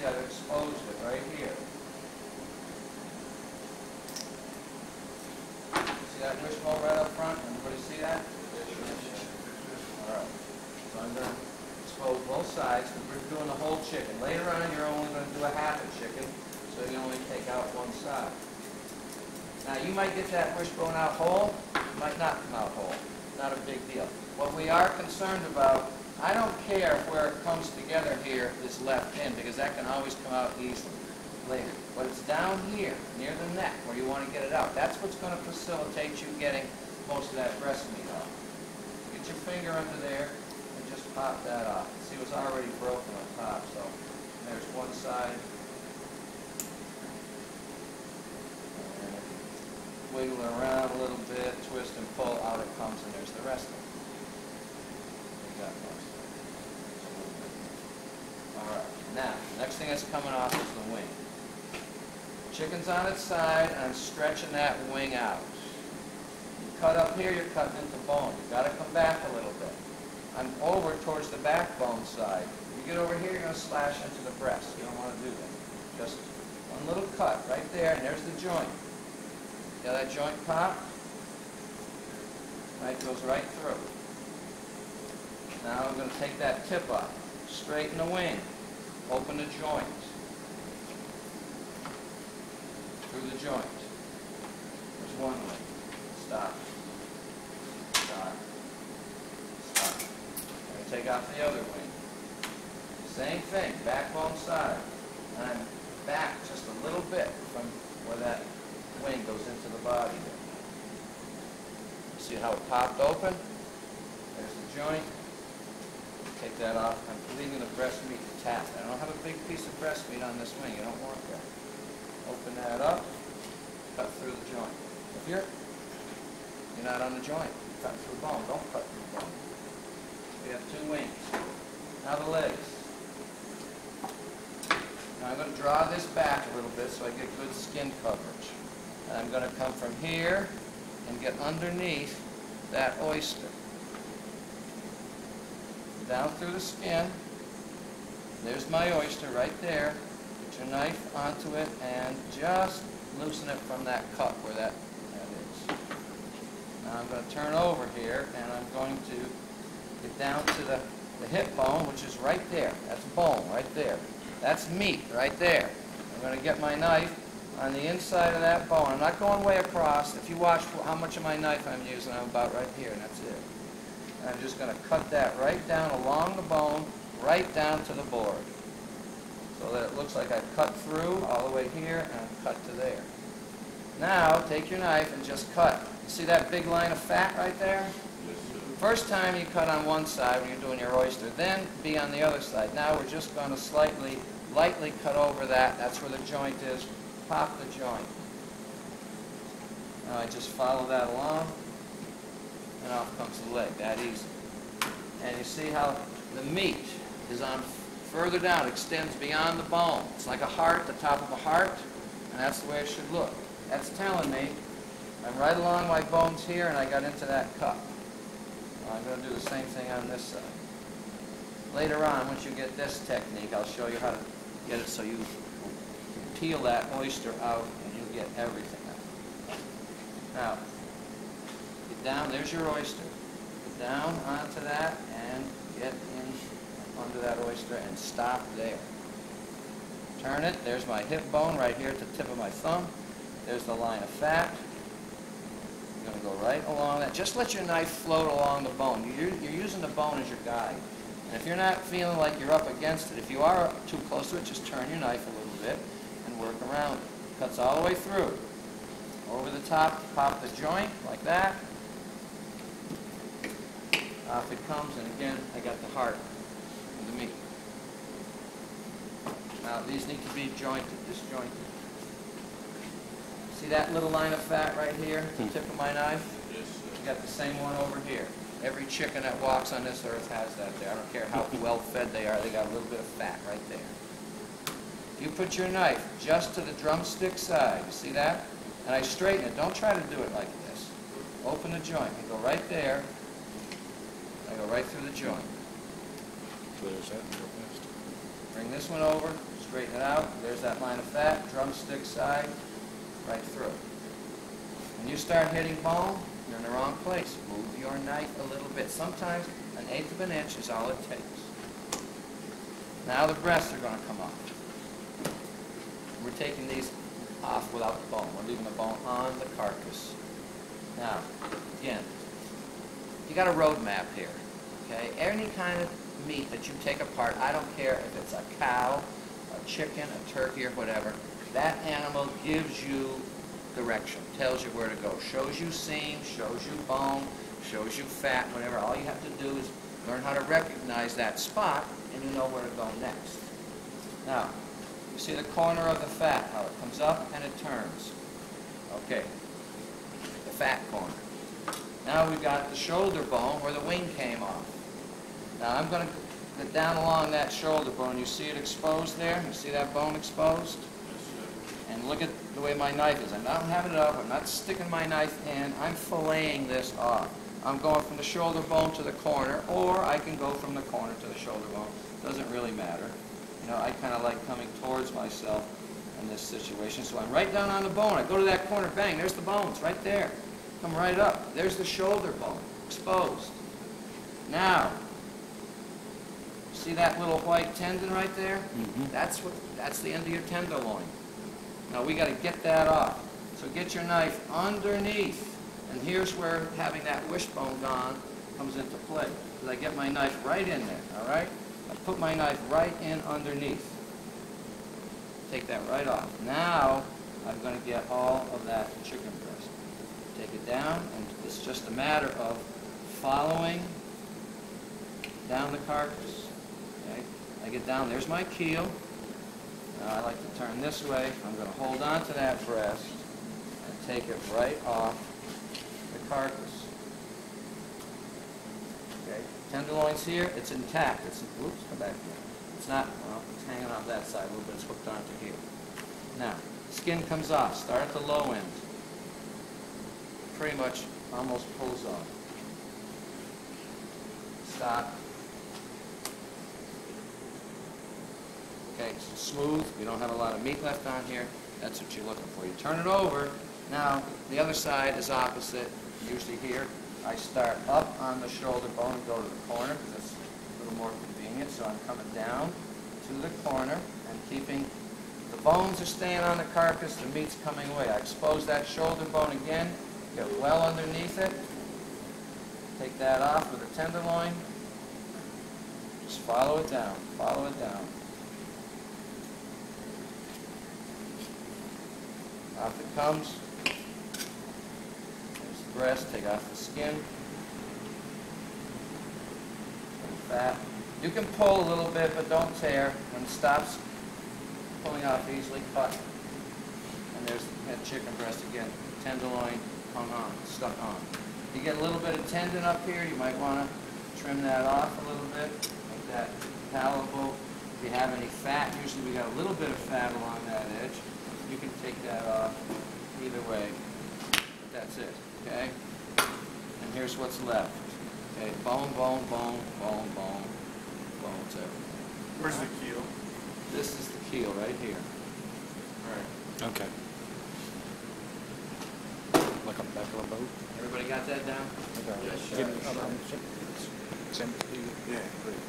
see I've exposed it right here. See that wishbone right up front? Everybody see that? Alright. So I'm going to expose both sides because we're doing the whole chicken. Later on you're only going to do a half a chicken, so you only take out one side. Now you might get that wishbone out whole, it might not come out whole. Not a big deal. What we are concerned about, I don't care if where it comes together here is left in, because that can always come out easily later. But it's down here, near the neck, where you want to get it out. That's what's going to facilitate you getting most of that breast meat off. Get your finger under there and just pop that off. See, it was already broken on top, so there's one side. Wiggle it around a little bit, twist and pull, out it comes, and there's the rest of it. You got most of it. Alright, now, next thing that's coming off is the wing. Chicken's on its side, and I'm stretching that wing out. You cut up here, you're cutting into bone. You've got to come back a little bit. I'm over towards the backbone side. You get over here, you're going to slash into the breast. You don't want to do that. Just one little cut right there, and there's the joint. See how that joint pop? Right, goes right through. Now I'm going to take that tip off, straighten the wing, open the joint, through the joint. There's one wing. Stop. Stop. Stop. I'm going to take off the other wing. Same thing, backbone side. And I'm back just a little bit from where that wing goes into the body there. See how it popped open? There's the joint. Take that off. I'm leaving the breast meat intact. I don't have a big piece of breast meat on this wing. You don't want that. Open that up. Cut through the joint. If you're not on the joint, you cut through bone. Don't cut through bone. We have two wings. Now the legs. Now I'm going to draw this back a little bit so I get good skin coverage. And I'm going to come from here and get underneath that oyster. Down through the skin. There's my oyster right there. Get your knife onto it and just loosen it from that cut where that is. Now I'm going to turn over here and I'm going to get down to the hip bone, which is right there. That's bone right there. That's meat right there. I'm going to get my knife on the inside of that bone. I'm not going way across. If you watch how much of my knife I'm using, I'm about right here, and that's it. And I'm just going to cut that right down along the bone, right down to the board. So that it looks like I've cut through all the way here, and I've cut to there. Now, take your knife and just cut. You see that big line of fat right there? First time you cut on one side when you're doing your oyster, then be on the other side. Now we're just going to lightly cut over that. That's where the joint is. Pop the joint. Now I just follow that along, and off comes the leg. That easy. And you see how the meat is on further down, extends beyond the bone. It's like a heart, the top of a heart, and that's the way it should look. That's telling me I'm right along my bones here, and I got into that cut. Well, I'm going to do the same thing on this side. Later on, once you get this technique, I'll show you how to get it so you peel that oyster out and you get everything out. Now, get down, there's your oyster. Get down onto that and get in under that oyster and stop there. Turn it, there's my hip bone right here at the tip of my thumb. There's the line of fat. You're going to go right along that. Just let your knife float along the bone. You're using the bone as your guide. And if you're not feeling like you're up against it, if you are too close to it, just turn your knife a little bit and work around it. Cuts all the way through. Over the top, pop the joint like that. Off it comes, and again, I got the heart of the meat. Now, these need to be jointed, disjointed. See that little line of fat right here, the tip of my knife? You got the same one over here. Every chicken that walks on this earth has that there. I don't care how well fed they are, they got a little bit of fat right there. You put your knife just to the drumstick side, you see that? And I straighten it. Don't try to do it like this. Open the joint. You go right there. I go right through the joint. Bring this one over, Straighten it out. There's that line of fat, drumstick side, right through. When you start hitting bone, you're in the wrong place. Move your knife a little bit. Sometimes 1/8 of an inch is all it takes. Now the breasts are going to come off. We're taking these off without the bone. We're leaving the bone on the carcass. Now, again, you got a road map here. Okay? Any kind of meat that you take apart, I don't care if it's a cow, a chicken, a turkey, or whatever, that animal gives you direction, tells you where to go, shows you seam, shows you bone, shows you fat, whatever. All you have to do is learn how to recognize that spot, and you know where to go next. Now, you see the corner of the fat, how it comes up and it turns. Okay, the fat corner. Now we've got the shoulder bone where the wing came off. Now I'm going to get down along that shoulder bone. You see it exposed there? You see that bone exposed? And look at the way my knife is. I'm not having it up. I'm not sticking my knife in. I'm filleting this off. I'm going from the shoulder bone to the corner, or I can go from the corner to the shoulder bone. Doesn't really matter. You know, I kind of like coming towards myself in this situation. So I'm right down on the bone. I go to that corner, bang, there's the bones right there. Come right up. There's the shoulder bone, exposed. Now, see that little white tendon right there? Mm-hmm. That's the end of your tenderloin. Now we got to get that off. So get your knife underneath, and here's where having that wishbone gone comes into play. Because I get my knife right in there, all right? I put my knife right in underneath. Take that right off. Now I'm going to get all of that chicken breast. Take it down, and it's just a matter of following down the carcass. Okay? I get down, there's my keel. Now I like to turn this way. I'm going to hold on to that breast and take it right off the carcass. Okay? Tenderloin's here, it's intact. Whoops, come back here. It's not, well, it's hanging off that side a little bit, it's hooked onto here. Now, skin comes off, start at the low end. Pretty much almost pulls off. Stop. Okay, so smooth, you don't have a lot of meat left on here, that's what you're looking for. You turn it over, now the other side is opposite, usually here. I start up on the shoulder bone and go to the corner, because that's a little more convenient, so I'm coming down to the corner and keeping, the bones are staying on the carcass, the meat's coming away. I expose that shoulder bone again, get well underneath it, take that off with a tenderloin, just follow it down, follow it down. Off it comes. There's the breast, take off the skin. And fat. You can pull a little bit, but don't tear. When it stops pulling off easily, cut. And there's that chicken breast again. Tenderloin hung on, stuck on. You get a little bit of tendon up here, you might want to trim that off a little bit, make that palatable. If you have any fat, usually we got a little bit of fat along that edge. You can take that off either way, but that's it, okay? And here's what's left. Okay, bone, bone, bone, bone, bone, bone, too. Where's the keel? This is the keel right here. All right. Okay. Like on the back of a boat? Everybody got that down? Okay. Yes, sure. Give me, send it to you. Yeah, great.